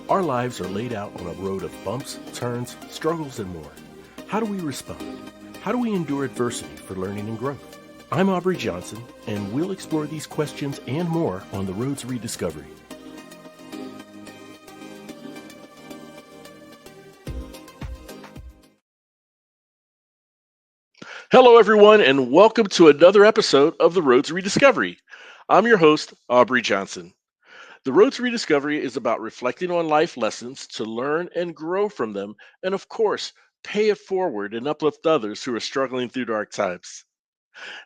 Our lives are laid out on a road of bumps, turns, struggles, and more. How do we respond? How do we endure adversity for learning and growth? I'm Aubrey Johnson, and we'll explore these questions and more on The Road to Rediscovery. Hello, everyone, and welcome to another episode of The Road to Rediscovery. I'm your host, Aubrey Johnson. The Road to Rediscovery is about reflecting on life lessons to learn and grow from them, and of course, pay it forward and uplift others who are struggling through dark times.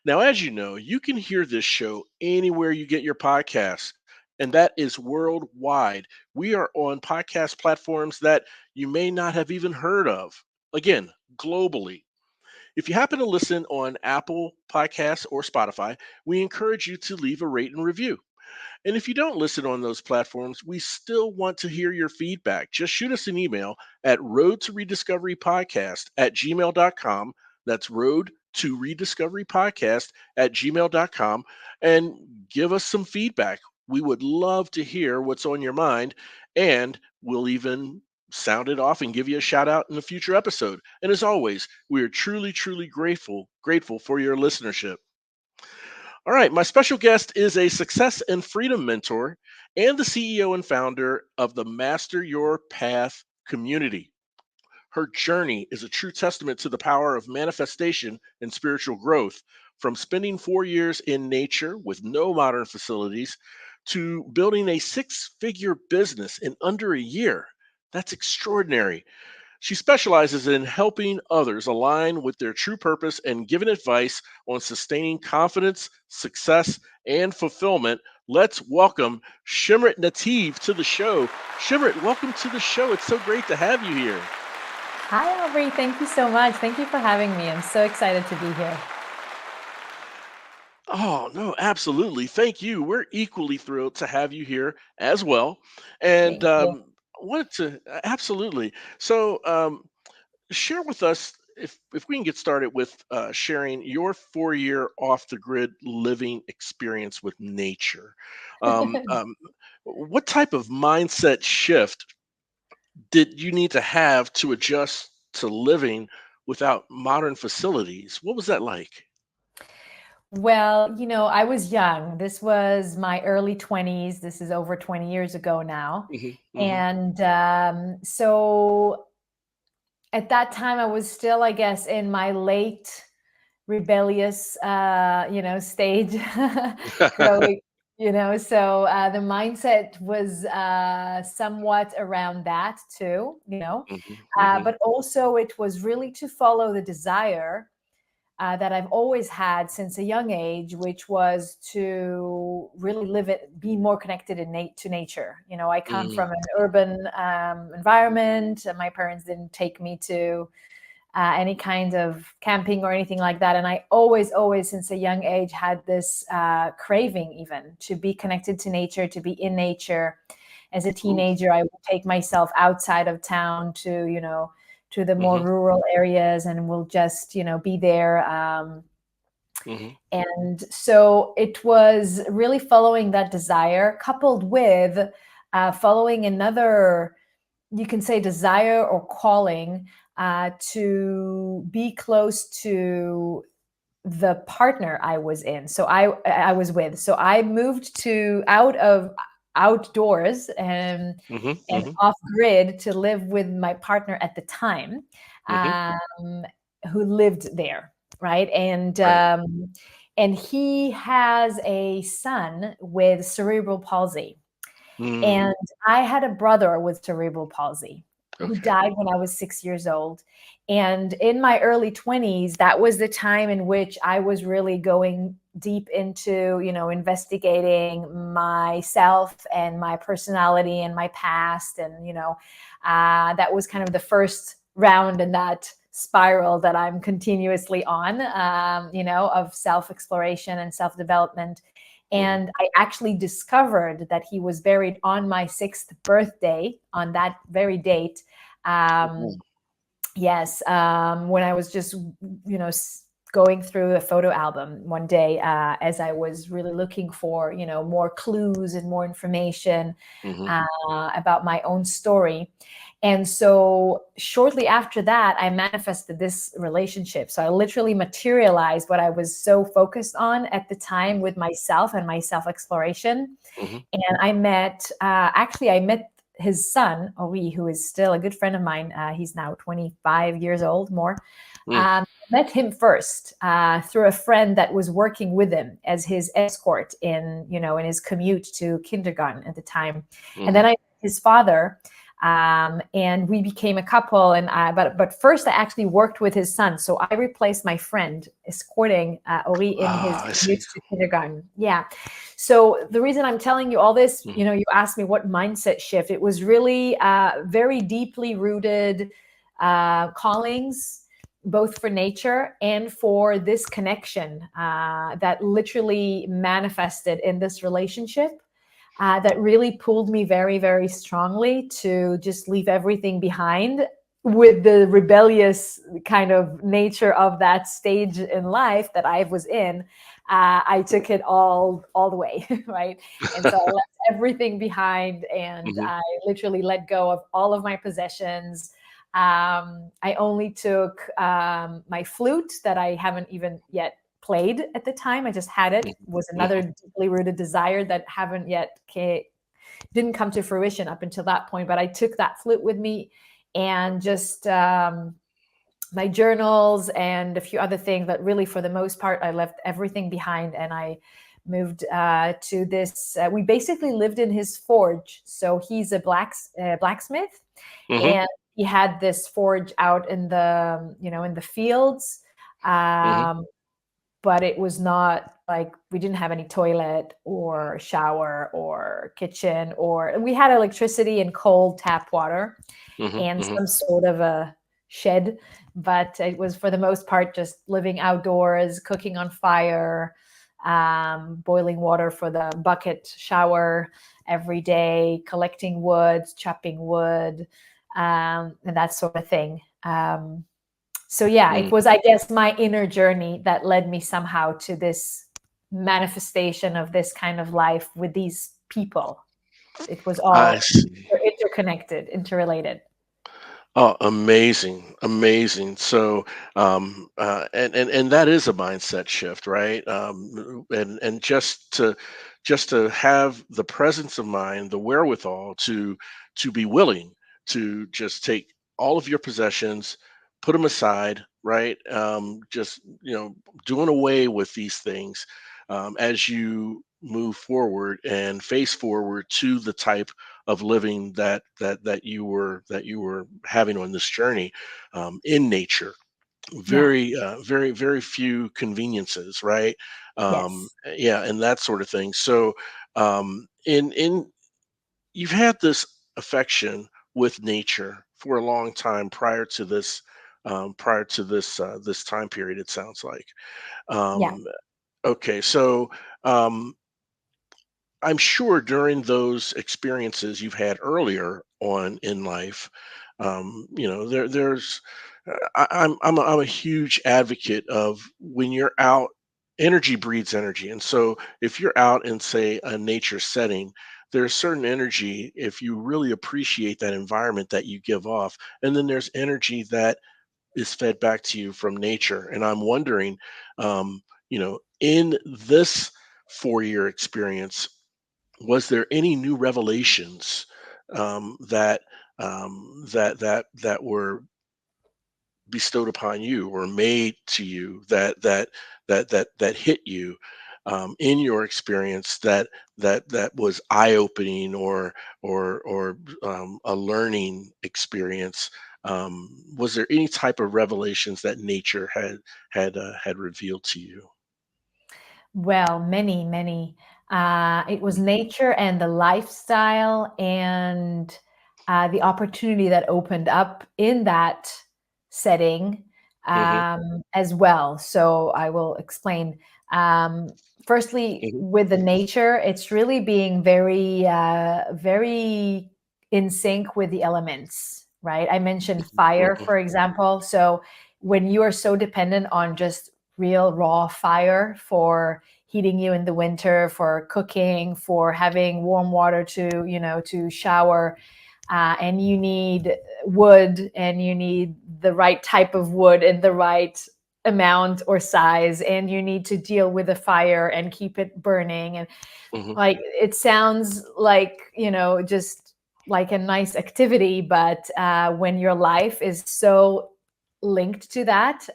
Now, as you know, you can hear this show anywhere you get your podcasts, and that is worldwide. We are on podcast platforms that you may not have even heard of. Again, globally. If you happen to listen on Apple Podcasts or Spotify, we encourage you to leave a rate and review. And if you don't listen on those platforms, we still want to hear your feedback. Just shoot us an email at roadtorediscoverypodcast@gmail.com. That's road to rediscoverypodcast at gmail.com and give us some feedback. We would love to hear what's on your mind, and we'll even sound it off and give you a shout out in a future episode. And as always, we are truly, truly grateful for your listenership. All right, my special guest is a success and freedom mentor and the CEO and founder of the Master Your Path community. Her journey is a true testament to the power of manifestation and spiritual growth, from spending 4 years in nature with no modern facilities to building a six-figure business in under a year. That's extraordinary. She specializes in helping others align with their true purpose and giving advice on sustaining confidence, success, and fulfillment. Let's welcome Shimrit Nativ to the show. Shimrit, welcome to the show. It's so great to have you here. Hi, Aubrey. Thank you so much. Thank you for having me. I'm so excited to be here. Oh, no, absolutely. Thank you. We're equally thrilled to have you here as well. And Thank you. wanted to, absolutely. So, share with us, if we can get started with sharing your 4 year off the grid living experience with nature. Um, um, what type of mindset shift did you need to have to adjust to living without modern facilities? What was that like? Well, I was young. This was my early 20s. This is over 20 years ago now. Hmm. Hmm. And so at that time, I was still, I guess, in my late rebellious, stage. Growing, so the mindset was somewhat around that too. Hmm. Hmm. But also it was really to follow the desire that I've always had since a young age, which was to really live it, be more connected to nature. I come Mm. from an urban environment. My parents didn't take me to any kind of camping or anything like that. And I always, since a young age, had this craving even to be connected to nature, to be in nature. As a Ooh. teenager, I would take myself outside of town to the more Hmm. rural areas, and we'll just, be there. Hmm. And so it was really following that desire, coupled with following another, you can say, desire or calling to be close to the partner I was in. So I was with. So I moved to out of outdoors Hmm. and Hmm. off grid to live with my partner at the time, Hmm. um, who lived there, right? Right. And he has a son with cerebral palsy. Mm. And I had a brother with cerebral palsy who Okay. died when I was 6 years old. And in my early 20s, that was the time in which I was really going deep into, investigating myself and my personality and my past. And, that was kind of the first round in that spiral that I'm continuously on, of self exploration and self development. Hmm. And I actually discovered that he was buried on my sixth birthday on that very date. Ooh. Yes, when I was just, going through a photo album one day, as I was really looking for, more clues and more information Hmm. about my own story. And so shortly after that, I manifested this relationship. So I literally materialized what I was so focused on at the time with myself and my self exploration. Hmm. And I met his son, Ori, who is still a good friend of mine. He's now 25 years old, more. Mm. Met him first through a friend that was working with him as his escort in his commute to kindergarten at the time. And Hmm. then I met his father, and we became a couple. But first, I actually worked with his son, so I replaced my friend escorting Ori in his Ah, I see. commute to kindergarten. Yeah. So the reason I'm telling you all this, Mhm. you asked me what mindset shift. It was really very deeply rooted callings, both for nature and for this connection that literally manifested in this relationship, that really pulled me very, very strongly to just leave everything behind. With the rebellious kind of nature of that stage in life that I was in, I took it all the way, right? And so I left everything behind, and Mhm. I literally let go of all of my possessions. I only took my flute that I haven't even yet played at the time. I just had it. Mhm. Was another Mhm. deeply rooted desire that haven't yet didn't come to fruition up until that point. But I took that flute with me, and just my journals and a few other things. But really, for the most part, I left everything behind, and I moved to this. We basically lived in his forge. So he's a blacksmith, Mhm. and he had this forge out in the fields. Mhm. Um, but it was not like we didn't have any toilet or shower or kitchen, or we had electricity and cold tap water Mhm. and Mhm. some sort of a shed, but it was for the most part just living outdoors, cooking on fire, boiling water for the bucket shower every day, collecting wood, chopping wood, and that sort of thing. So yeah, Mm. it was, I guess, my inner journey that led me somehow to this manifestation of this kind of life with these people. It was I all see. interconnected, interrelated. Oh, amazing, amazing. So, and that is a mindset shift, right? And just to have the presence of mind, the wherewithal to be willing to just take all of your possessions, put them aside, right? Just doing away with these things as you move forward and face forward to the type of living that you were having on this journey in nature. Yeah. Very few conveniences, right? Yes. Yeah, and that sort of thing. So, in you've had this affection with nature for a long time prior to this time period. It sounds like. Yeah. Um, okay, so. I'm sure during those experiences you've had earlier on in life, there's I'm a huge advocate of when you're out, energy breeds energy, and so if you're out in say a nature setting, there's certain energy if you really appreciate that environment that you give off, and then there's energy that is fed back to you from nature. And I'm wondering, in this 4-year experience was there any new revelations that were bestowed upon you or made to you that hit you in your experience that was eye opening or a learning experience? Was there any type of revelations that nature had revealed to you? Well, many, many. It was nature and the lifestyle and the opportunity that opened up in that setting, Hmm. as well. So I will explain. Um, Firstly, Hmm. with the nature, it's really being very, very in sync with the elements, right? I mentioned fire, Hmm. for example. So when you are so dependent on just real raw fire for heating you in the winter, for cooking, for having warm water to, to shower. And you need wood, and you need the right type of wood and the right amount or size, and you need to deal with the fire and keep it burning. And Hmm. like, it sounds like, just like a nice activity, but when your life is so linked to that,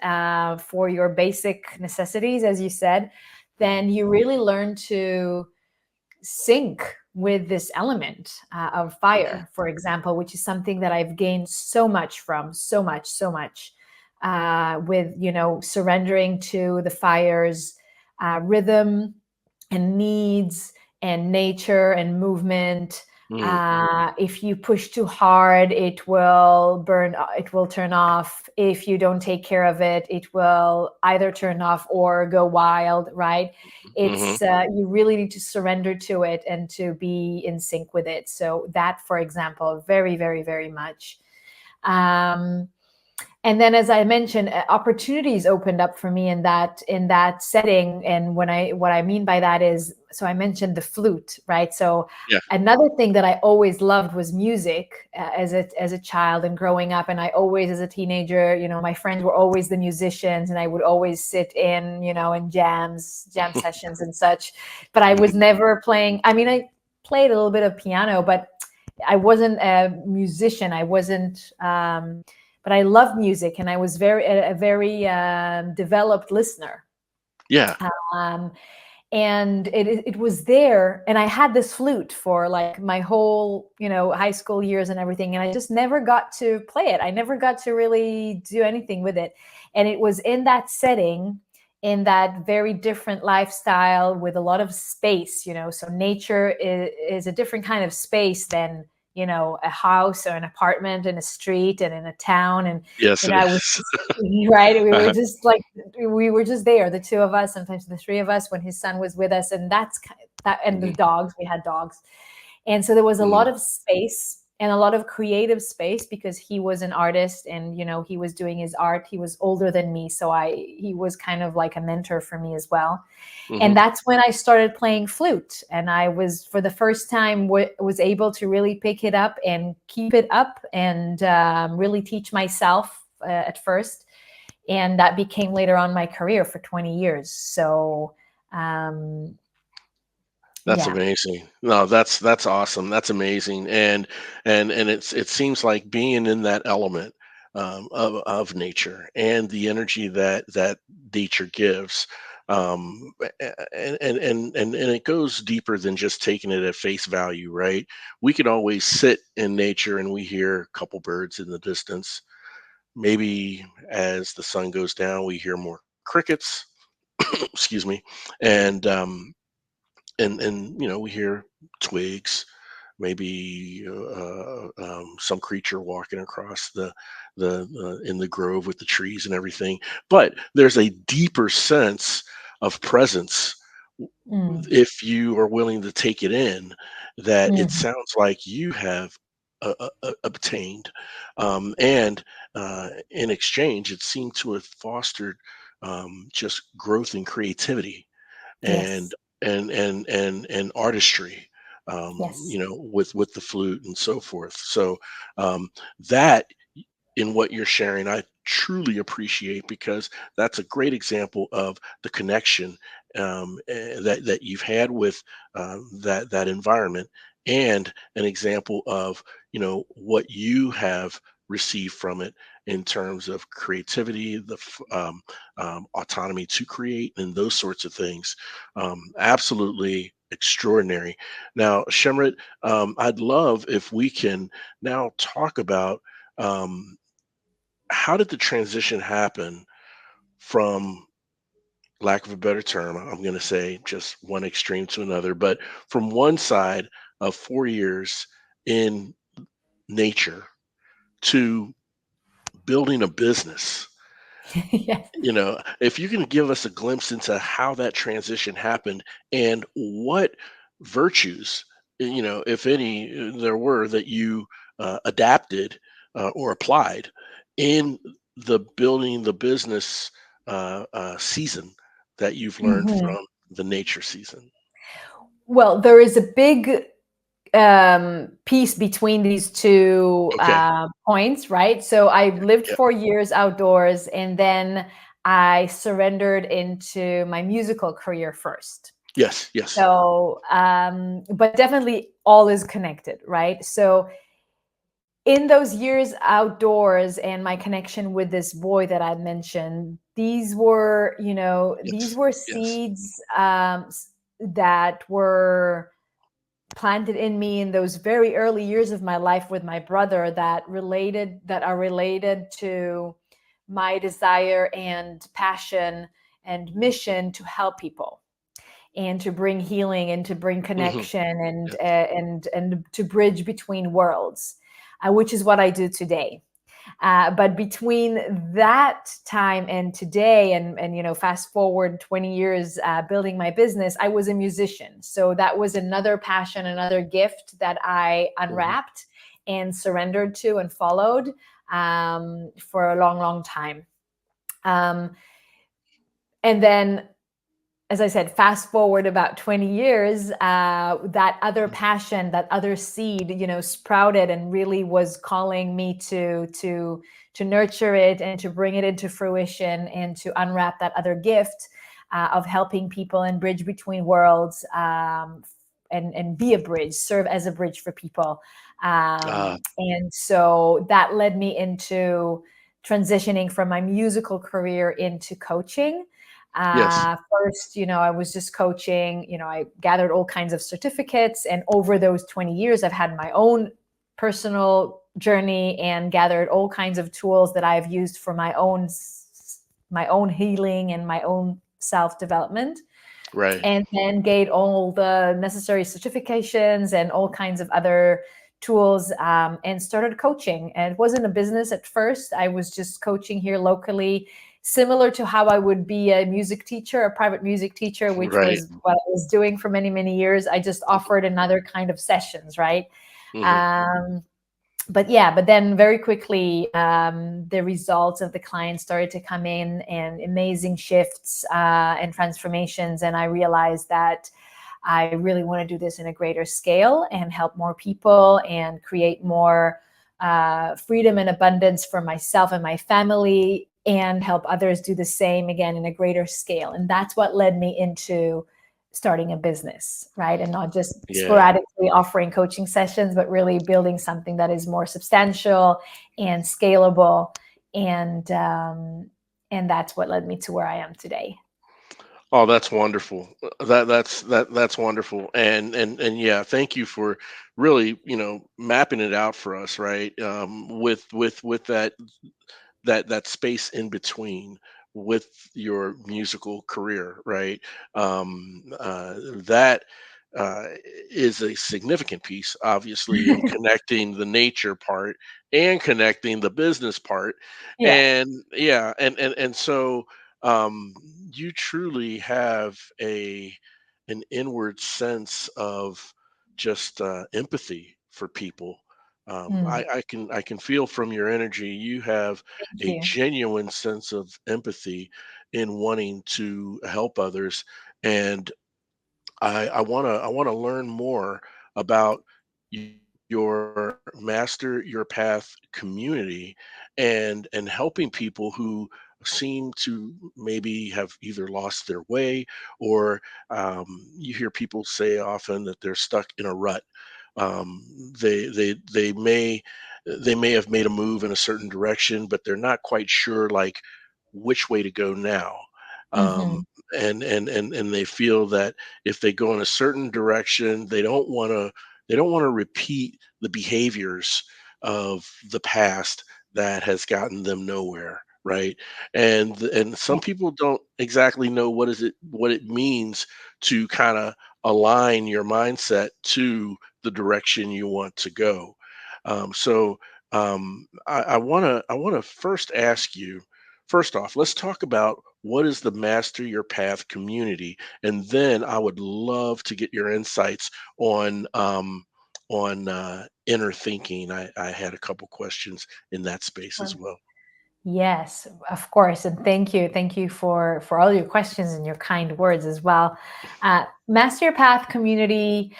for your basic necessities, as you said, then you really learn to sync with this element of Hmm. fire, for example, which is something that I've gained so much from, so much, with, surrendering to the fire's rhythm and needs and nature and movement. Hmm. If you push too hard, it will burn, it will turn off. If you don't take care of it, it will either turn off or go wild, right? Hmm. It's you really need to surrender to it and to be in sync with it. So that, for example, very, very, very much. Um, and then, as I mentioned, opportunities opened up for me in that setting. And when I what I mean by that is, so I mentioned the flute, right? So Yeah. another thing that I always loved was music, as a child and growing up. And I always, as a teenager, my friends were always the musicians, and I would always sit in, in jam sessions and such. But I was Hmm. never playing. I mean, I played a little bit of piano, but I wasn't a musician. I wasn't. But I love music, and I was a very developed listener. Yeah. Um, and it was there, and I had this flute for like my whole, high school years and everything, and I just never got to play it. I never got to really do anything with it. And it was in that setting, in that very different lifestyle with a lot of space, so nature is a different kind of space than, a house or an apartment in a street and in a town. And Yes, it I was is. just, right, Uh-huh. we were just there, the two of us, sometimes the three of us when his son was with us. And that's that. And the Hmm. dogs, we had dogs. And so there was a Hmm. lot of space and a lot of creative space, because he was an artist, and he was doing his art. He was older than me, so he was kind of like a mentor for me as well. Hmm. And that's when I started playing flute, and I was, for the first time, was able to really pick it up and keep it up, and really teach myself at first. And that became later on my career for 20 years. So um, That's yeah. amazing. No, that's awesome. That's amazing. And it seems like being in that element of nature and the energy that nature gives. And it goes deeper than just taking it at face value, right? We can always sit in nature and we hear a couple birds in the distance. Maybe as the sun goes down, we hear more crickets. Excuse me. And we hear twigs, maybe some creature walking across the in the grove with the trees and everything. But there's a deeper sense of presence Mm. if you are willing to take it in, that it Mhm. sounds like you have obtained, and in exchange it seemed to have fostered just growth and creativity and Yes. and artistry, Yes. with the flute and so forth. So that in what you're sharing, I truly appreciate, because that's a great example of the connection, that you've had with that environment, and an example of what you have received from it in terms of creativity, autonomy to create, and those sorts of things. Absolutely extraordinary. Now, Shemrit, I'd love if we can now talk about, um, how did the transition happen from, lack of a better term, I'm going to say just one extreme to another, but from one side of 4 years in nature to building a business? Yes. If you can give us a glimpse into how that transition happened and what virtues, if any, there were that you adapted or applied in the building the business season that you've learned Mhm. from the nature season? Well, there is a big piece between these two Okay. points, right? So I lived Yep. 4 years outdoors, and then I surrendered into my musical career first. Yes. Yes. So, but definitely all is connected, right? So in those years outdoors and my connection with this boy that I mentioned, these were, these Yes. were Yes. seeds that were planted in me in those very early years of my life with my brother that are related to my desire and passion and mission to help people and to bring healing and to bring Hmm. connection and Yes. and to bridge between worlds, which is what I do today. But between that time and today, and fast forward 20 years building my business, I was a musician. So that was another passion, another gift that I Hmm. unwrapped and surrendered to and followed for a long, long time. Um, and then, as I said, fast forward about 20 years, that other passion, that other seed, sprouted and really was calling me to nurture it and to bring it into fruition and to unwrap that other gift of helping people and bridge between worlds, and be a bridge, serve as a bridge for people. Ah. And so that led me into transitioning from my musical career into coaching. Yes. First, I was just coaching, I gathered all kinds of certificates. And over those 20 years, I've had my own personal journey and gathered all kinds of tools that I've used for my own healing and my own self development, Right. and then gained all the necessary certifications and all kinds of other tools, and started coaching. And it wasn't a business at first. I was just coaching here locally, similar to how I would be a music teacher, a private music teacher, which Right. was what I was doing for many, many years. I just offered another kind of sessions, right? Hmm. Um, but yeah, but then very quickly, the results of the clients started to come in, and amazing shifts and transformations. And I realized that I really want to do this in a greater scale and help more people and create more freedom and abundance for myself and my family, and help others do the same again in a greater scale. And that's what led me into starting a business, right? And not just Yeah. sporadically offering coaching sessions, but really building something that is more substantial and scalable. And and that's what led me to where I am today. Oh, that's wonderful. That's wonderful. And yeah, thank you for really, mapping it out for us, right? With that space in between with your musical career, right? That uh, is a significant piece, obviously, in connecting the nature part and connecting the business part. Yeah. And yeah, and so um, you truly have an inward sense of just empathy for people. Mm, I can feel from your energy you have thank a you. genuine sense of empathy in wanting to help others, and I wanna learn more about your master your path community and helping people who seem to maybe have either lost their way, or you hear people say often that they're stuck in a rut. They may have made a move in a certain direction, but they're not quite sure like which way to go now. Um, Hmm. and they feel that if they go in a certain direction, they don't want to repeat the behaviors of the past that has gotten them nowhere, right? And some people don't exactly know what it means to kind of align your mindset to the direction you want to go. So I want to first ask you. First off, let's talk about what is the Master Your Path community, and then I would love to get your insights on inner thinking. I had a couple questions in that space as Sure. well. Yes, of course, and thank you for all your questions and your kind words as well. Master Your Path community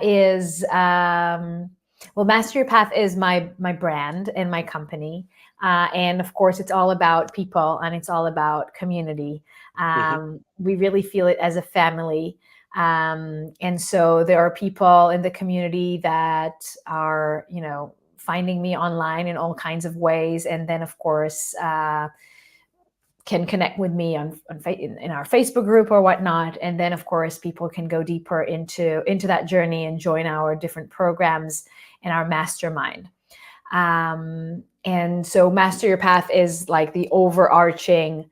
is well, Master Your Path is my brand and my company, and of course, it's all about people and it's all about community. Hmm. We really feel it as a family. And so there are people in the community that are, finding me online in all kinds of ways. And then, of course, can connect with me in our Facebook group or whatnot. And then, of course, people can go deeper into that journey and join our different programs in our mastermind. And so Master Your Path is like the overarching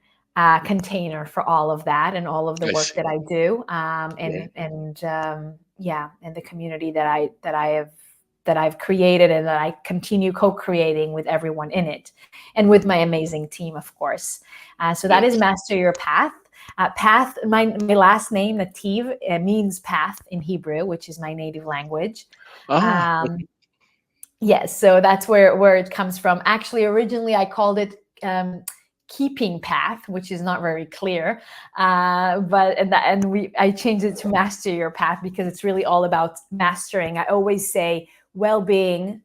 container for all of that and all of the I work see. that I do, Right. and the community that I've created and that I continue co-creating with everyone in it, and with my amazing team, of course. So that is Yes. Master Your Path. Path, my last name Nativ means path in Hebrew, which is my native language. Ah. Um, Yes, so that's where it comes from. Actually, originally I called it keeping path, which is not very clear. But and we I changed it to master your path because it's really all about mastering. I always say well-being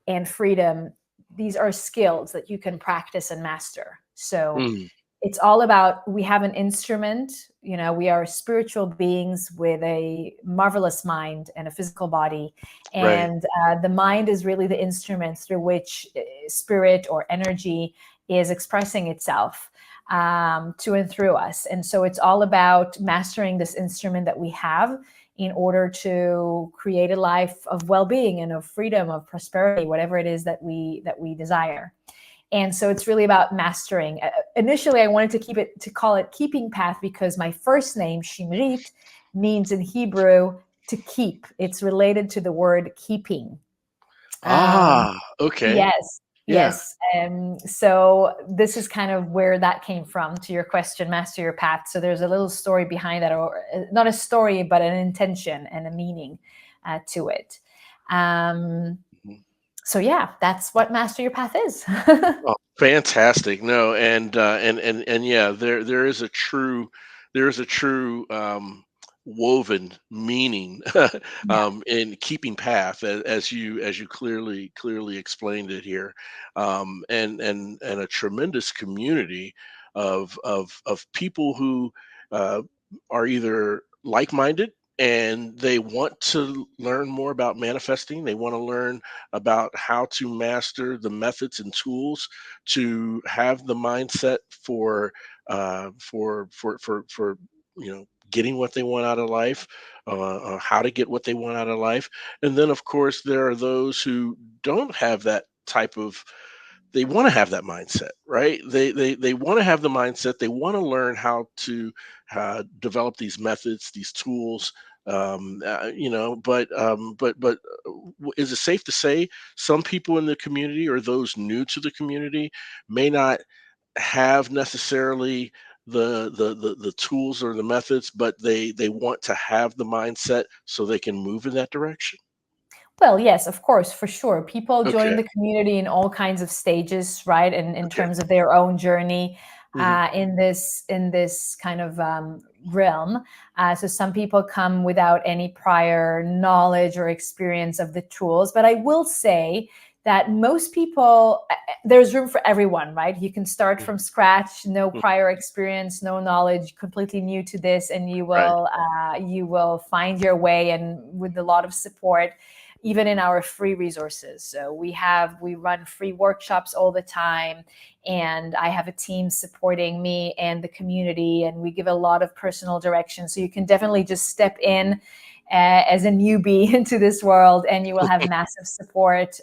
and freedom. These are skills that you can practice and master. So Mm. it's all about, we have an instrument, we are spiritual beings with a marvelous mind and a physical body, Right. and the mind is really the instrument through which spirit or energy is expressing itself to and through us. And so it's all about mastering this instrument that we have in order to create a life of well-being and of freedom, of prosperity, whatever it is that we desire. And so it's really about mastering. Initially, I wanted to call it keeping path because my first name, Shimrit, means in Hebrew to keep. It's related to the word keeping. Um, Ah. Okay. yes, Yeah. yes. So this is kind of where that came from to your question, master your path. So there's a little story behind that, or not a story, but an intention and a meaning to it. Um, Mhm. so yeah, that's what master your path is. Oh, fantastic. No, and yeah, there is a true woven meaning Yeah. in keeping path, as you clearly explained it here, and a tremendous community of people who uh, are either like-minded and they want to learn more about manifesting. They want to learn about how to master the methods and tools to have the mindset for getting what they want out of life, how to get what they want out of life. And then of course there are those who don't have that type of, they want to have that mindset, right? They want to have the mindset. They want to learn how to develop these methods, these tools. Is it safe to say some people in the community or those new to the community may not have necessarily the tools or the methods, but they want to have the mindset so they can move in that direction? Well, yes, of course, for sure. People join Okay. the community in all kinds of stages, right? And in Okay. terms of their own journey Hmm. in this kind of realm. So some people come without any prior knowledge or experience of the tools. But I will say that most people, there's room for everyone, right? You can start from scratch, no prior experience, no knowledge, completely new to this, and Right. you will find your way, and with a lot of support, even in our free resources. So we run free workshops all the time, and I have a team supporting me and the community, and we give a lot of personal direction. So you can definitely just step in as a newbie into this world, and you will have massive support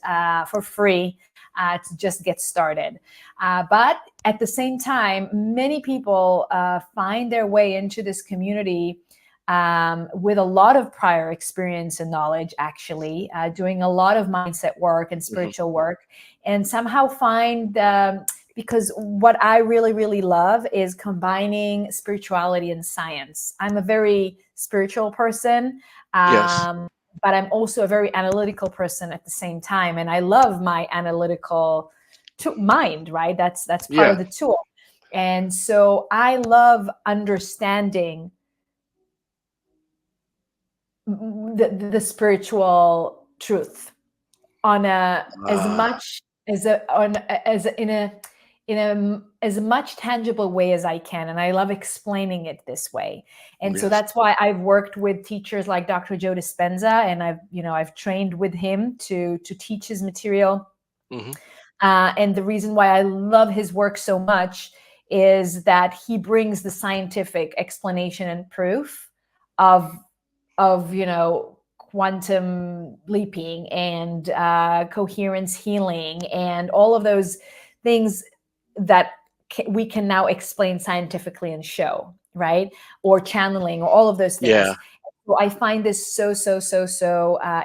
for free to just get started. But at the same time, many people find their way into this community with a lot of prior experience and knowledge, actually, doing a lot of mindset work and Mhm. spiritual work, and somehow find, because what I really, really love is combining spirituality and science. I'm a very spiritual person, Yes. um, but I'm also a very analytical person at the same time. And I love my analytical mind, right? That's part Yeah. of the tool. And so I love understanding the spiritual truth on a as Ah, much as a on as a, in a as much tangible way as I can, and I love explaining it this way. And so yes. that's why I've worked with teachers like Dr. Joe Dispenza, and I've trained with him to teach his material. Hmm. And the reason why I love his work so much is that he brings the scientific explanation and proof of quantum leaping and coherence healing and all of those things that we can now explain scientifically and show, right? Or channeling, or all of those Yeah. things. So I find this so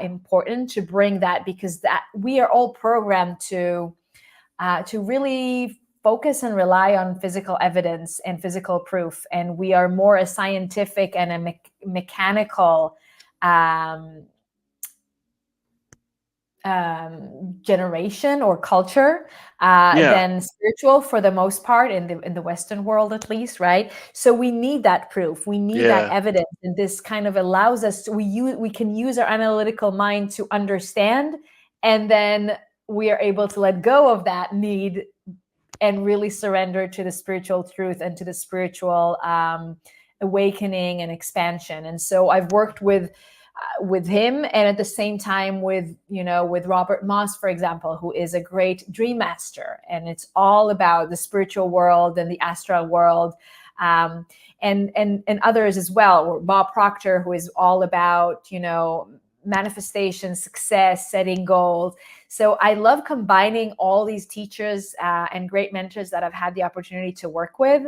important to bring that, because that we are all programmed to really focus and rely on physical evidence and physical proof, and we are more a scientific and a mechanical um, generation or culture Yeah. than spiritual, for the most part, in the Western world at least, right? So we need that proof, we need that Yeah. evidence, and this kind of allows us to we can use our analytical mind to understand, and then we are able to let go of that need and really surrender to the spiritual truth and to the spiritual awakening and expansion. And so I've worked with him, and at the same time with Robert Moss, for example, who is a great dream master, and it's all about the spiritual world and the astral world. And others as well, or Bob Proctor, who is all about manifestation, success, setting goals. So I love combining all these teachers and great mentors that I've had the opportunity to work with,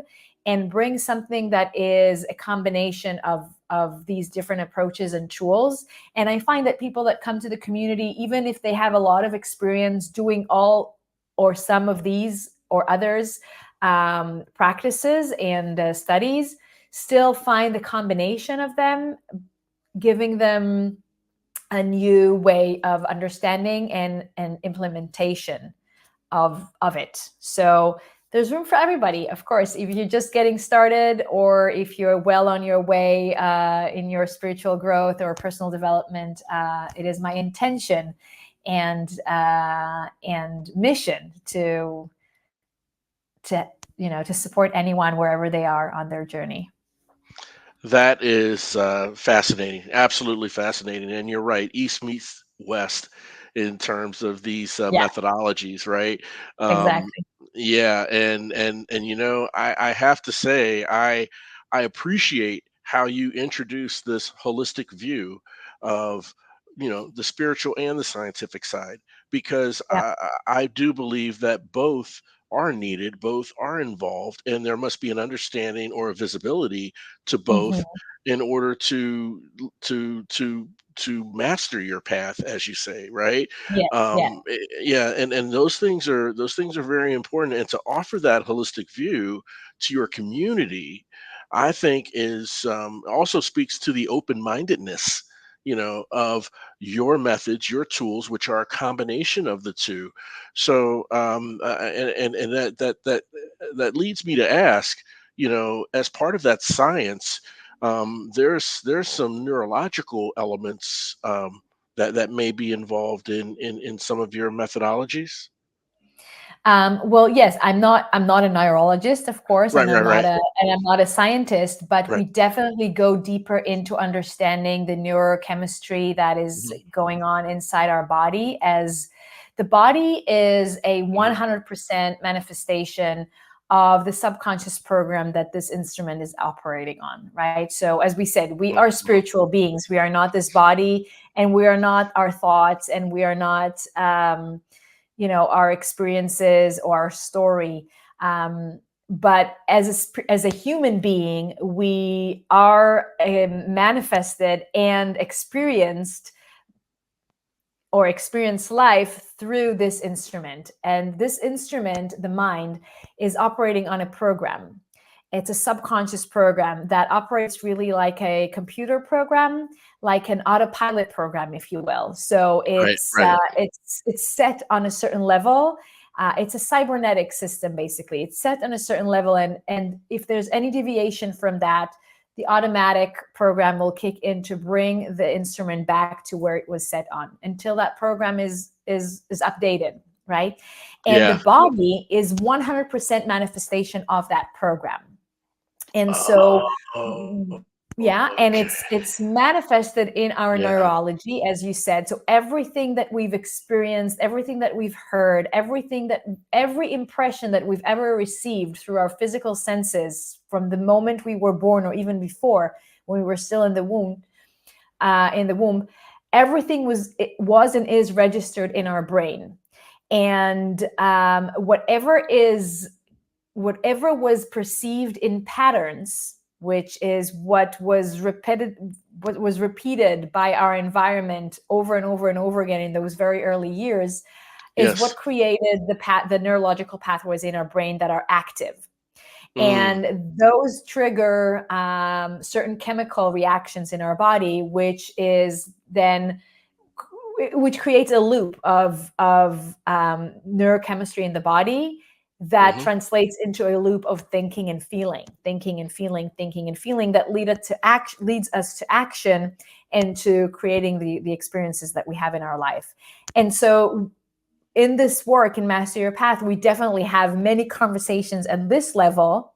and bring something that is a combination of these different approaches and tools. And I find that people that come to the community, even if they have a lot of experience doing all or some of these or others practices and studies, still find the combination of them giving them a new way of understanding and implementation of it. So there's room for everybody, of course. If you're just getting started, or if you're well on your way in your spiritual growth or personal development, it is my intention and mission to support anyone wherever they are on their journey. That is fascinating, absolutely fascinating. And you're right, East meets West in terms of these Yeah, methodologies, right? Um, exactly. yeah, and I have to say, I appreciate how you introduce this holistic view of the spiritual and the scientific side, because Yeah. I do believe that both are needed, both are involved, and there must be an understanding or a visibility to both Hmm. in order to master your path, as you say, right? Yeah. Yeah. Yeah, and those things are very important, and to offer that holistic view to your community, I think is also speaks to the open-mindedness, of your methods, your tools, which are a combination of the two. So and that leads me to ask, as part of that science, there's some neurological elements that may be involved in some of your methodologies. Well, yes, I'm not a neurologist, of course, Right, right, right, and I'm not a scientist, but right. we definitely go deeper into understanding the neurochemistry that is Hmm. going on inside our body, as the body is a Hmm. 100% manifestation of the subconscious program that this instrument is operating on, right? So as we said, we are Hmm. spiritual beings. We are not this body, and we are not our thoughts, and we are not our experiences or our story. But as a human being, we are manifested and experienced or experience life through this instrument. And this instrument, the mind, is operating on a program. It's a subconscious program that operates really like a computer program, like an autopilot program, if you will. So Right, it's right. it's set on a certain level, It's a cybernetic system, basically. It's set on a certain level, and if there's any deviation from that, the automatic program will kick in to bring the instrument back to where it was set on until that program is updated, right? And the Yeah. body is 100% manifestation of that program. And so, Oh, yeah, and okay. it's manifested in our Yeah. neurology, as you said. So everything that we've experienced, everything that we've heard, every impression that we've ever received through our physical senses from the moment we were born, or even before, when we were still in the womb, everything was and is registered in our brain. And whatever was perceived in patterns, which is what was repeated by our environment over and over and over again in those very early years, is what Yes. created the neurological pathways in our brain that are active. Mm, And those trigger certain chemical reactions in our body, which creates a loop of neurochemistry in the body that mhm. translates into a loop of thinking and feeling, thinking and feeling, thinking and feeling, that leads us to action and to creating the experiences that we have in our life. And so in this work in Master Your Path, we definitely have many conversations at this level,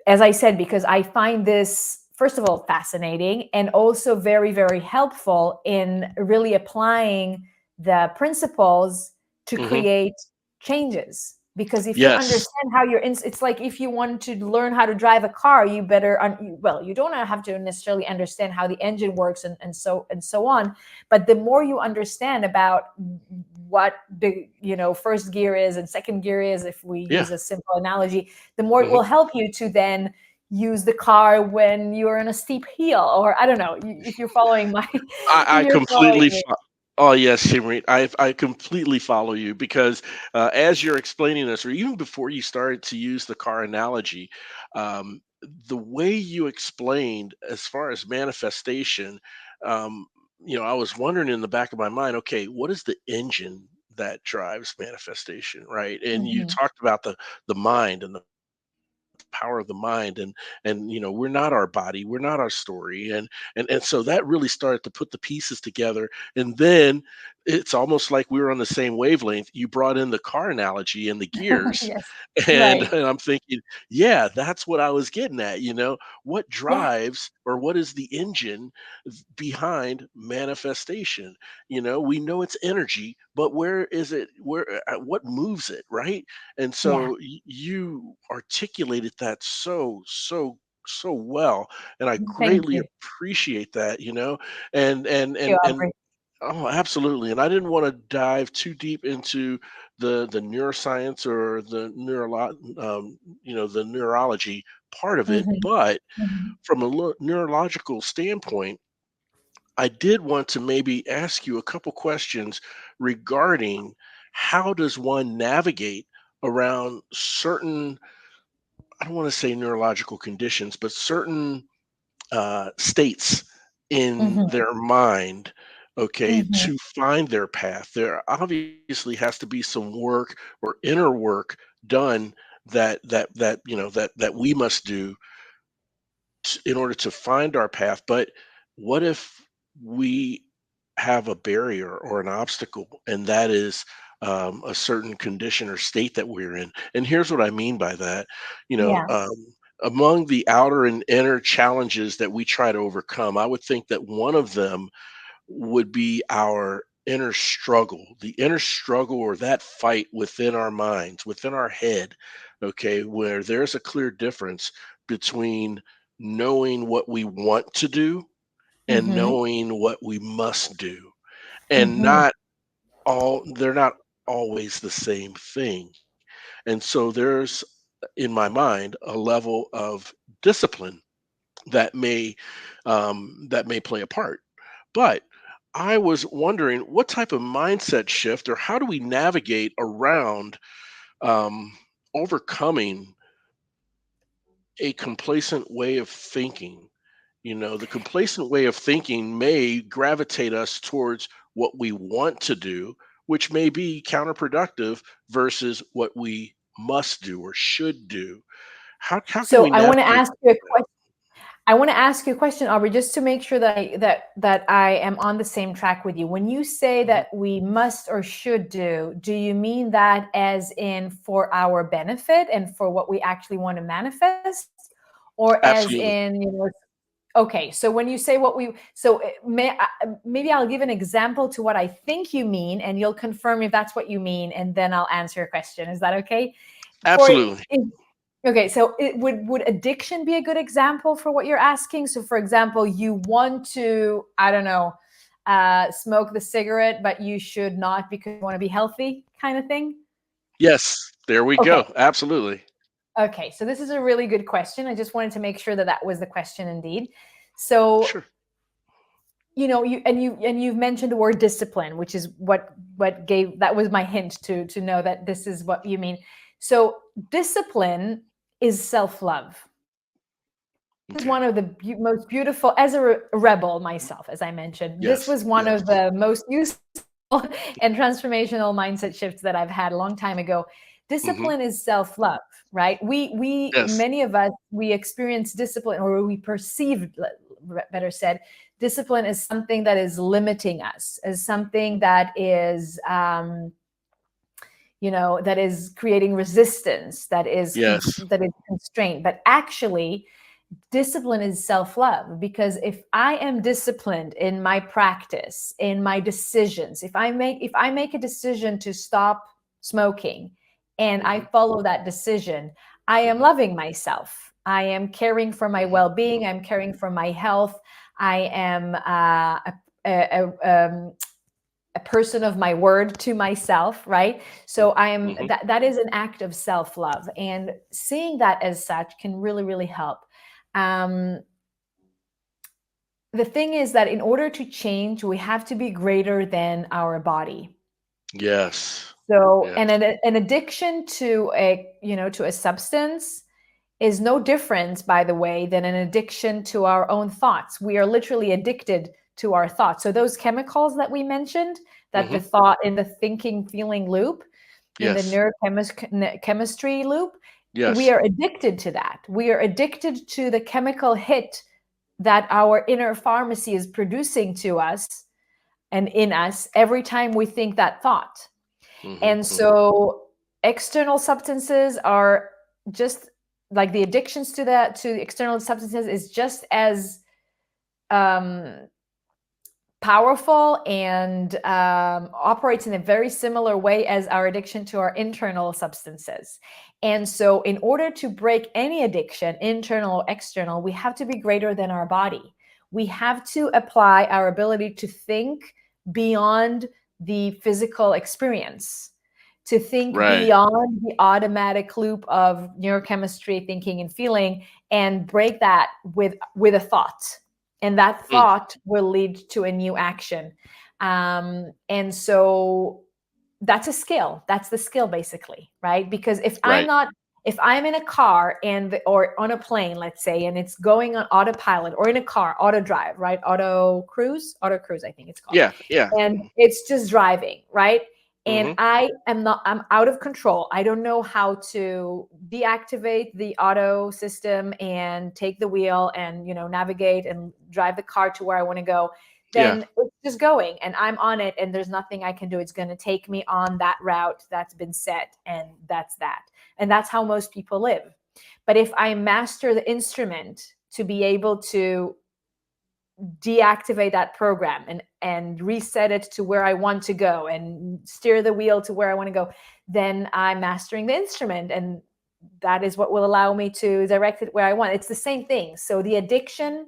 as I said, because I find this, first of all, fascinating, and also very, very helpful in really applying the principles to Mhm. create changes. Because if you Yes. understand how it's like if you want to learn how to drive a car, you better, well, you don't have to necessarily understand how the engine works and so on. But the more you understand about what the first gear is and second gear is, if we Yeah. use a simple analogy, the more it Mhm. will help you to then use the car when you're on a steep hill, or I don't know, if you're following my if I you're following completely me. oh, yes, Shimrit. I completely follow you because, as you're explaining this, or even before you started to use the car analogy, um, the way you explained as far as manifestation, um, I was wondering in the back of my mind, okay, what is the engine that drives manifestation, right? And you Mhm. talked about the mind and the power of the mind, and we're not our body, we're not our story, and so that really started to put the pieces together. And then it's almost like we were on the same wavelength. You brought in the car analogy and the gears, Yes. and, Right. and I'm thinking, yeah, that's what I was getting at. What Yeah. drives, or what is the engine behind manifestation? We know it's energy, but where is it, what moves it, right? And Yeah. so you articulated that so well, and I Thank greatly you. appreciate that. And Thank you, Aubrey. oh, absolutely. And I didn't want to dive too deep into the neuroscience or the neurology part of it, Mhm. but Mhm. from a neurological standpoint, I did want to maybe ask you a couple questions regarding how does one navigate around certain, I don't want to say neurological conditions, but certain states in Mhm. their mind, okay, Mhm. to find their path. There obviously has to be some work or inner work done that we must do in order to find our path. But what if we have a barrier or an obstacle, and that is a certain condition or state that we're in? And here's what I mean by that. You know, Yeah. um, among the outer and inner challenges that we try to overcome, I would think that one of them would be our inner struggle, or that fight within our minds, within our head, okay, where there's a clear difference between knowing what we want to do and Mhm. knowing what we must do. And Mhm. they're not always the same thing. And so there's, in my mind, a level of discipline that may play a part. But I was wondering what type of mindset shift, or how do we navigate around um, overcoming a complacent way of thinking? The complacent way of thinking may gravitate us towards what we want to do, which may be counterproductive versus what we must do or should do. How can So we I want to navigate ask you a question. I want to ask you a question, Aubrey, just to make sure that I am on the same track with you. When you say that? Mhm. that we must or should do you mean that as in for our benefit and for what we actually want to manifest, or as Absolutely. in, okay? So when you say what we, so maybe I'll give an example to what I think you mean, and you'll confirm if that's what you mean, and then I'll answer your question. Is that okay? For Absolutely. Okay, so would addiction be a good example for what you're asking? So, for example, you want to, I don't know, smoke the cigarette, but you should not because you want to be healthy, kind of thing. Yes, there we Okay, go. Absolutely. okay. So this is a really good question. I just wanted to make sure that that was the question, indeed. So, Sure. you've mentioned the word discipline, which is what gave, that was my hint to know that this is what you mean. So discipline is self-love. Is Okay. one of the most beautiful, as a rebel myself, as I mentioned, this Yes. was one Yes. of the most useful and transformational mindset shifts that I've had a long time ago. Hmm. Discipline is self-love, right? We Yes. many of us, we experience discipline, or we perceive, better said, discipline is something that is limiting us, as something that is that is creating resistance, Yes. that is constraint. But actually, discipline is self-love, because if I am disciplined in my practice, in my decisions, if I make a decision to stop smoking, and I Hmm. follow that decision, I am Hmm. loving myself, I am caring for my Hmm. well-being, I'm caring for my health, I am a person of my word to myself, right? So I am, Hmm. that is an act of self-love, and seeing that as such can really, really help. um, the thing is that in order to change, we have to be greater than our body. Yes. So, Yes. and an addiction to a substance is no different, by the way, than an addiction to our own thoughts. We are literally addicted to our thoughts. So those chemicals that we mentioned, that the Hmm. thought in the thinking feeling loop, in the Yes. neurochemistry loop, we Yes. are addicted to that. We are addicted to the chemical hit that our inner pharmacy is producing to us and in us every time we think that thought. Hmm. And Hmm. so external substances are just like, the addictions to external substances is just as um, powerful and operates in a very similar way as our addiction to our internal substances. And so, in order to break any addiction, internal or external, we have to be greater than our body. We have to apply our ability to think beyond the physical experience, to think Right. beyond the automatic loop of neurochemistry, thinking and feeling, and break that with a thought, and that Mm. thought will lead to a new action. And so that's a skill. That's the skill, basically, right? Because Right. if I'm in a car or on a plane, let's say, and it's going on autopilot, or in a car, auto drive, right? Auto cruise, I think it's called. Yeah. Yeah. And it's just driving, right? And Hmm. I'm out of control. I don't know how to deactivate the auto system and take the wheel and, navigate and drive the car to where I want to go. Yeah. Then it's just going, and I'm on it, and there's nothing I can do. It's going to take me on that route that's been set, and that's that. And that's how most people live. But if I master the instrument to be able to deactivate that program and reset it to where I want to go and steer the wheel to where I want to go, then I'm mastering the instrument, and that is what will allow me to direct it where I want. It's the same thing. So the addiction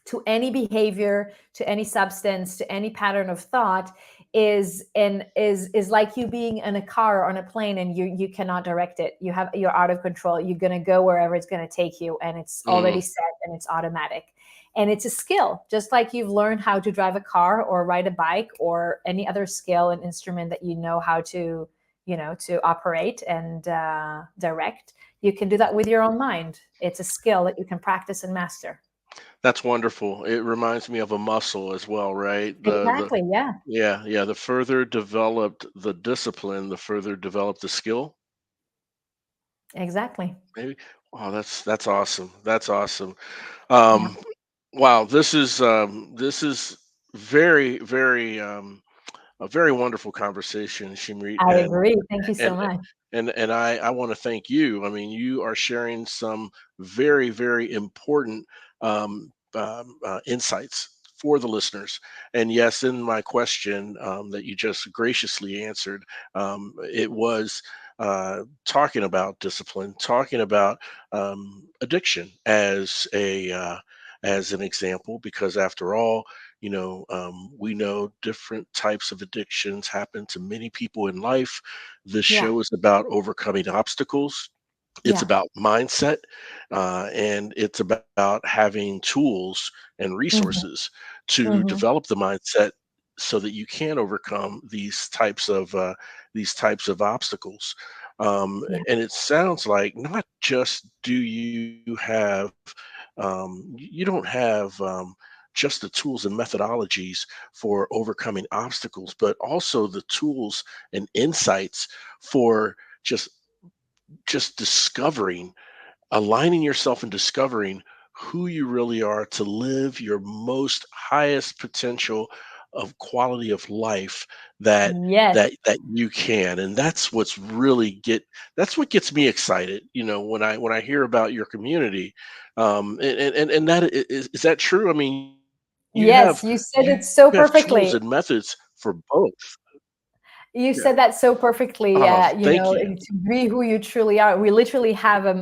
to any behavior, to any substance, to any pattern of thought is like you being in a car or on a plane, and you cannot direct it. You're out of control. You're going to go wherever it's going to take you, and it's Mm. already set and it's automatic. And it's a skill, just like you've learned how to drive a car or ride a bike or any other skill and instrument that you know how to to operate and direct. You can do that with your own mind. It's a skill that you can practice and master. That's wonderful. It reminds me of a muscle as well, right? The Exactly. Yeah. Yeah, yeah. The further developed the discipline, the further developed the skill. Exactly. Maybe. Oh, that's awesome. That's awesome. Yeah. Um, wow, this is very, very a very wonderful conversation, Shimrit, I agree. Thank you so and much. and I want to thank you. I mean, you are sharing some very, very important insights for the listeners. And yes, in my question that you just graciously answered, it was talking about discipline, talking about addiction as an example, because after all, we know different types of addictions happen to many people in life. This Yeah. show is about overcoming obstacles. It's Yeah. about mindset, and it's about having tools and Hmm. resources to Hmm. develop the mindset so that you can overcome these types of obstacles. Yeah. And it sounds like not just do you have you don't have just the tools and methodologies for overcoming obstacles, but also the tools and insights for just discovering, aligning yourself and discovering who you really are to live your most highest potential of quality of life that Yes. that you can. And that's what gets me excited, when I hear about your community. And is that true? I mean, Yes. You said you it so have tools perfectly. and methods for both. You Yeah. said that so perfectly. Oh, thank you. To be who you truly are. We literally have a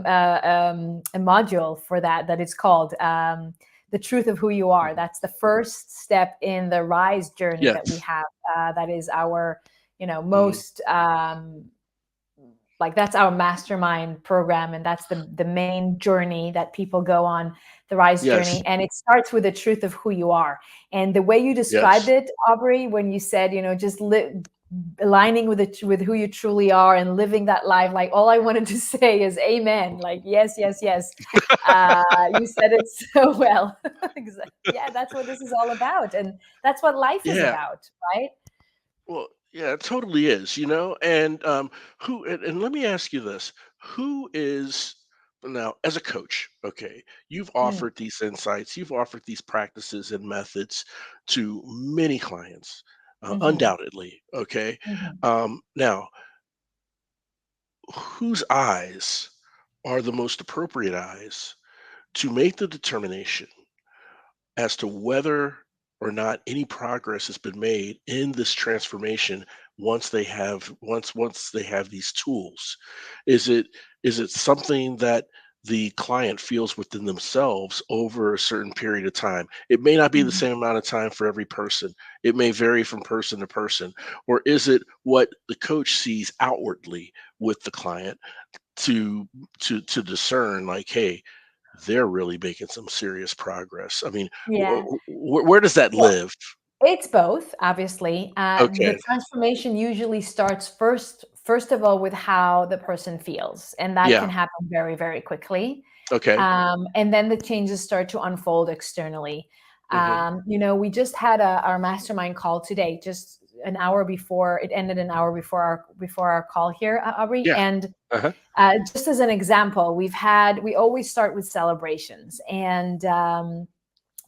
module for that. That it's called "The Truth of Who You Are." Mhm. That's the first step in the rise journey that we Yes. have. That is our, Mhm. most like that's our mastermind program, and that's the main journey that people go on, the rise Yes. journey, and it starts with the truth of who you are. And the way you described Yes. it, Aubrey, when you said, just aligning with it, with who you truly are and living that life, like all I wanted to say is amen, like yes, yes, yes. You said it so well. Yeah, that's what this is all about, and that's what life is Yeah. about, right? Well, yeah, it totally is, And and let me ask you this. Who is now, as a coach, okay, you've Mm, offered these insights, you've offered these practices and methods to many clients, mhm, undoubtedly, okay? mhm. Now, whose eyes are the most appropriate eyes to make the determination as to whether or not any progress has been made in this transformation once they have these tools? Is it something that the client feels within themselves over a certain period of time? It may not be the Mhm. same amount of time for every person. It may vary from person to person. Or is it what the coach sees outwardly with the client to to discern, like, hey, they're really making some serious progress? I mean, Yeah. where does that Well, live? it's both, obviously. The Okay. transformation usually starts first of all, with how the person feels, and that can Yeah. happen very, very quickly. Okay. And then the changes start to unfold externally. Hmm. We just had our mastermind call today, just an hour before it ended, an hour before our call here, Aubrey. Yeah. And Uh-huh. just as an example, we always start with celebrations, and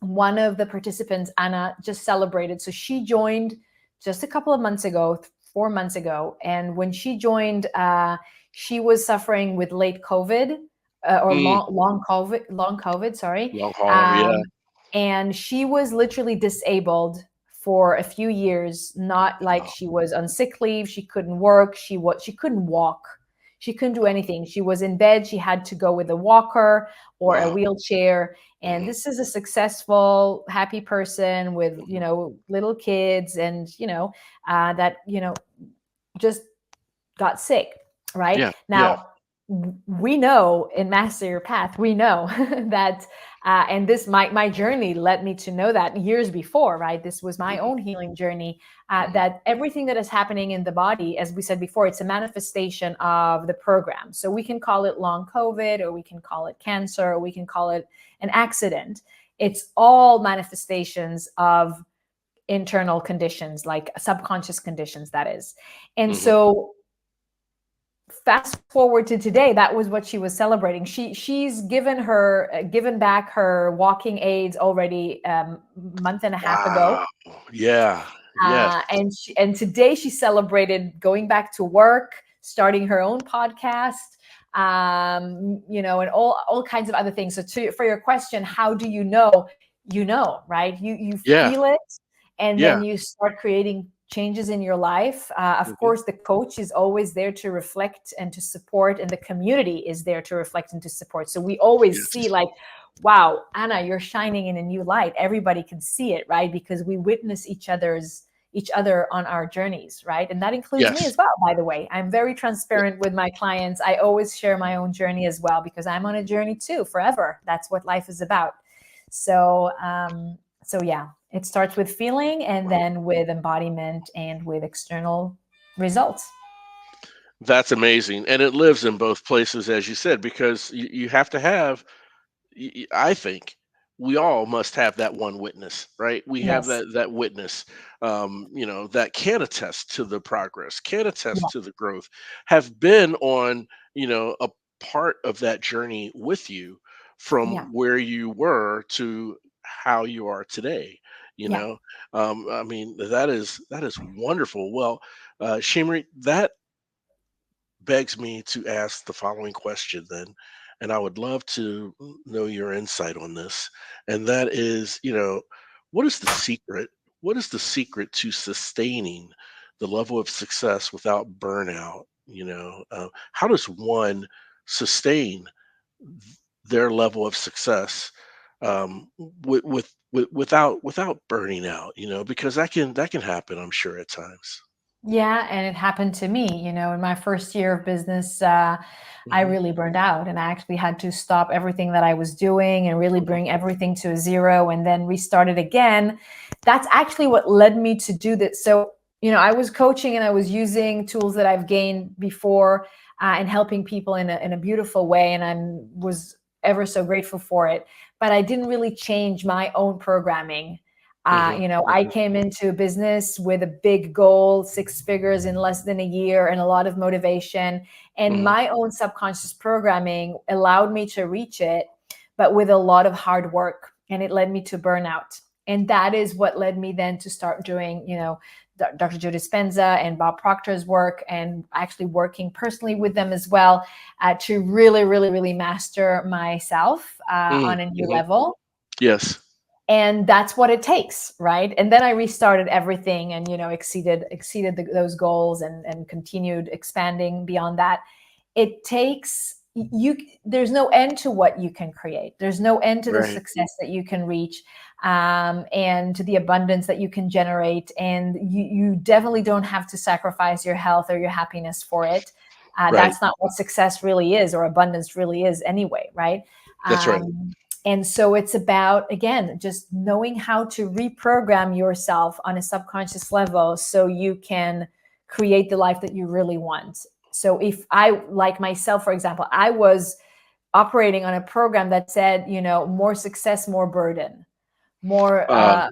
one of the participants, Anna, just celebrated. So she joined just a couple of months ago, 4 months ago. And when she joined, she was suffering with late COVID, or Mm, long COVID, sorry. long hauler. Yeah. Um, and she was literally disabled for a few years, not like Wow. she was on sick leave. She couldn't work. She couldn't walk. She couldn't do anything. She was in bed. She had to go with a walker or a Wow. wheelchair. And Hmm. this is a successful, happy person with, Hmm. little kids, and that just got sick, right? Yeah. Yeah. Now, we know in Master Your Path, we know that, and this my journey led me to know that years before, right? This was my Hmm. own healing journey. Hmm. That everything that is happening in the body, as we said before, it's a manifestation of the program. So we can call it long COVID, or we can call it cancer, or we can call it an accident. it's all manifestations of internal conditions, like subconscious conditions, that is. And Hmm. so fast forward to today, that was what she was celebrating. She's given back her walking aids already, month and a half ago. Wow. Yeah. Yes. And today she celebrated going back to work, starting her own podcast, and all kinds of other things. So for your question, how do you know? You know, right? You Yeah. feel it, and then Yeah. you start creating changes in your life. Of Hmm. course, the coach is always there to reflect and to support, and the community is there to reflect and to support. So we always see, Yes. like, wow, Anna, you're shining in a new light. Everybody can see it, right? Because we witness each other on our journeys, right? And that includes me Yes. as well, by the way. I'm very Yeah. transparent with my clients. I always share my own journey as well, because I'm on a journey too, forever. That's what life is about. So yeah, it starts with feeling, and then with embodiment, and with external results. That's amazing. And it lives in both places, as you said, because you have to have, I think we all must have that one witness, right? We have Yes. that witness, that can attest to the progress, can Yeah. attest to the growth, have been on, a part of that journey with you Yeah. from where you were to how you are today. You Yeah. know, I mean, that is wonderful. Well, Shimri, that begs me to ask the following question then, and I would love to know your insight on this. And that is, what is the secret? What is the secret to sustaining the level of success without burnout? How does one sustain their level of success without burning out? Because that can happen, I'm sure, at times. Yeah, and it happened to me. In my first year of business, I Hmm. really burned out, and I actually had to stop everything that I was doing and really Hmm. bring everything to a zero, and then restart it again. That's actually what led me to do this. So, I was coaching, and I was using tools that I've gained before, and helping people in a beautiful way, and I was ever so grateful for it. But I didn't really change my own programming. Hmm. I Hmm. came into business with a big goal, six figures in less than a year, and a lot of motivation. And Hmm. my own subconscious programming allowed me to reach it, but with a lot of hard work. And it led me to burnout. And that is what led me then to start doing, Dr. Joe Dispenza and Bob Proctor's work, and actually working personally with them as well, to really, really, really master myself Hmm. on a new Hmm. level. Yes. And that's what it takes, right? And then I restarted everything, and exceeded those goals, and continued expanding beyond that. It takes you There's no end to what you can create. There's no end to the Right. success that you can reach, and to the abundance that you can generate. And you definitely don't have to sacrifice your health or your happiness for it. Right. That's not what success really is, or abundance really is anyway, right? That's right. And so it's about, again, just knowing how to reprogram yourself on a subconscious level, so you can create the life that you really want. So if I, like myself, for example, I was operating on a program that said, more success, more burden, more Right.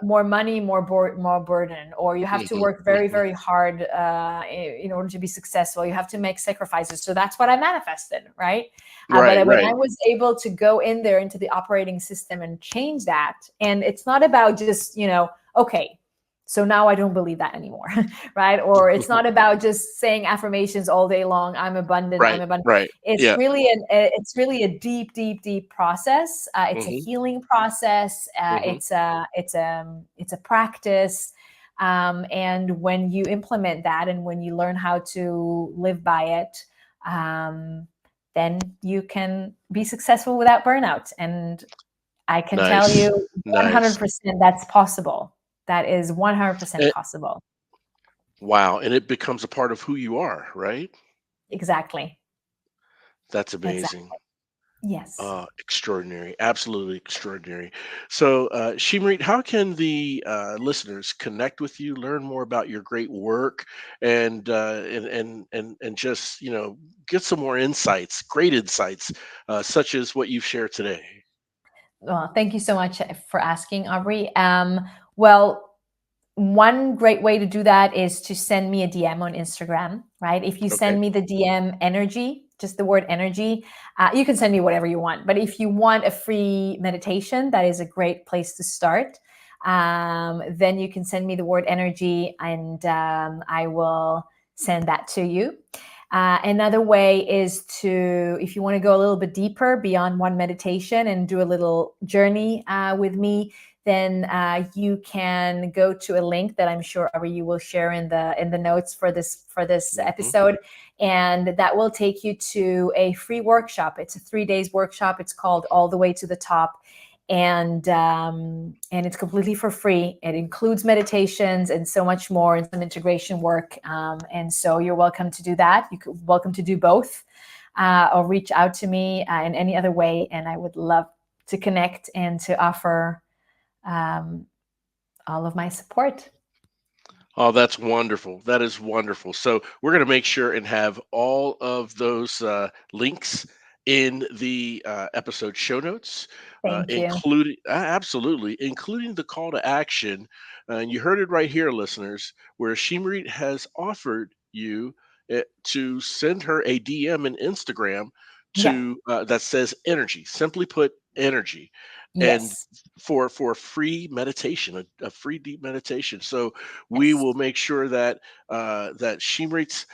more money, more burden, or you have to Mhm. work very, Mhm. very hard, in order to be successful. You have to make sacrifices. So that's what I manifested, right? Right, When I right. was able to go in there into the operating system and change that, and it's not about just, okay, so now I don't believe that anymore, right? Or it's not about just saying affirmations all day long. I'm abundant. I'm Right, abundant. right. It's Yeah. really a deep, deep, deep process. It's a Mhm. healing process. Mhm. It's a practice. And when you implement that, and when you learn how to live by it, um, then you can be successful without burnout. And I can tell Nice. you Nice. 100% that's possible. That is 100% Eh, possible. wow, and it becomes a part of who you are, right? Exactly. That's Exactly. amazing. Yes. Extraordinary. Absolutely extraordinary. So, Shimrit, how can the listeners connect with you, learn more about your great work, and just get some more insights, great insights, such as what you've shared today? Well, thank you so much for asking, Aubrey. Well, one great way to do that is to send me a DM on Instagram, right? If you Okay. send me the DM energy, just the word energy, you can send me whatever you want. But if you want a free meditation, that is a great place to start. Then you can send me the word energy, and I will send that to you. Another way is to, if you want to go a little bit deeper beyond one meditation and do a little journey with me, then you can go to a link that I'm sure you will share in the notes for this Hmm. episode, and that will take you to a free workshop. It's a 3 days workshop. It's called All the Way to the Top, and it's completely for free. It includes meditations and so much more, and some integration work. And so you're welcome to do that. You're welcome to do both, or reach out to me in any other way, and I would love to connect and to offer all of my support. Oh, that's wonderful. That is wonderful. So we're going to make sure and have all of those links in the episode show notes, Thank you. including absolutely, including the call to action. And you heard it right here, listeners, where Shimrit has offered you to send her a DM in Instagram Yeah. to that says energy. Simply put, energy, and Yes. for a free meditation, a free deep meditation. So we Yes. will make sure that that Shimrit's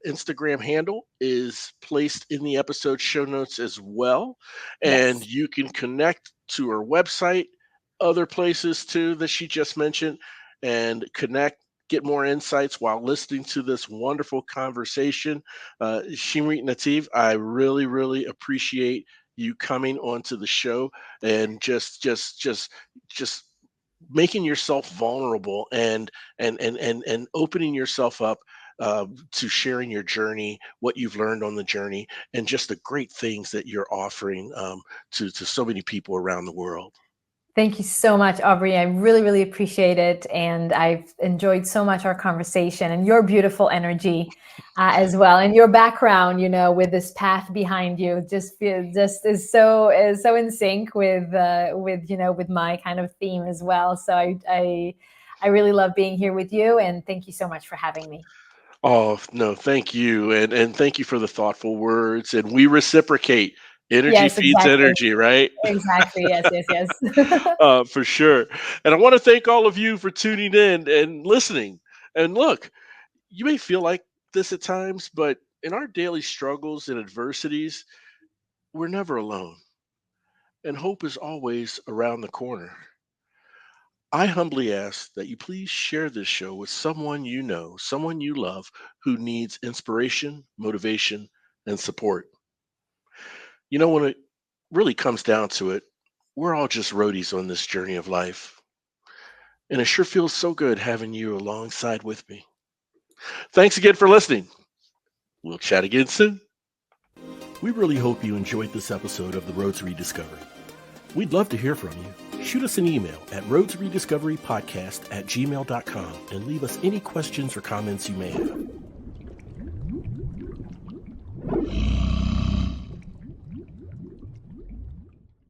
Instagram handle is placed in the episode show notes as well, and Yes. you can connect to her website, other places too that she just mentioned, and connect. Get more insights while listening to this wonderful conversation. Shimrit Nativ, I really, really appreciate you coming onto the show and just making yourself vulnerable and opening yourself up to sharing your journey, what you've learned on the journey, and just the great things that you're offering to so many people around the world. Thank you so much, Aubrey. I really, really appreciate it. And I've enjoyed so much our conversation and your beautiful energy as well. And your background, with this path behind you just is so in sync with my kind of theme as well. So I really love being here with you, and thank you so much for having me. Oh no, thank you, and thank you for the thoughtful words. And we reciprocate. Energy Yes, feeds exactly. energy, right? Exactly. Yes, yes, yes. For sure. And I want to thank all of you for tuning in and listening. And look, you may feel like this at times, but in our daily struggles and adversities, we're never alone. And hope is always around the corner. I humbly ask that you please share this show with someone you know, someone you love who needs inspiration, motivation, and support. When it really comes down to it, we're all just roadies on this journey of life. And it sure feels so good having you alongside with me. Thanks again for listening. We'll chat again soon. We really hope you enjoyed this episode of The Road to Rediscovery. We'd love to hear from you. Shoot us an email at roadtorediscoverypodcast@gmail.com and leave us any questions or comments you may have.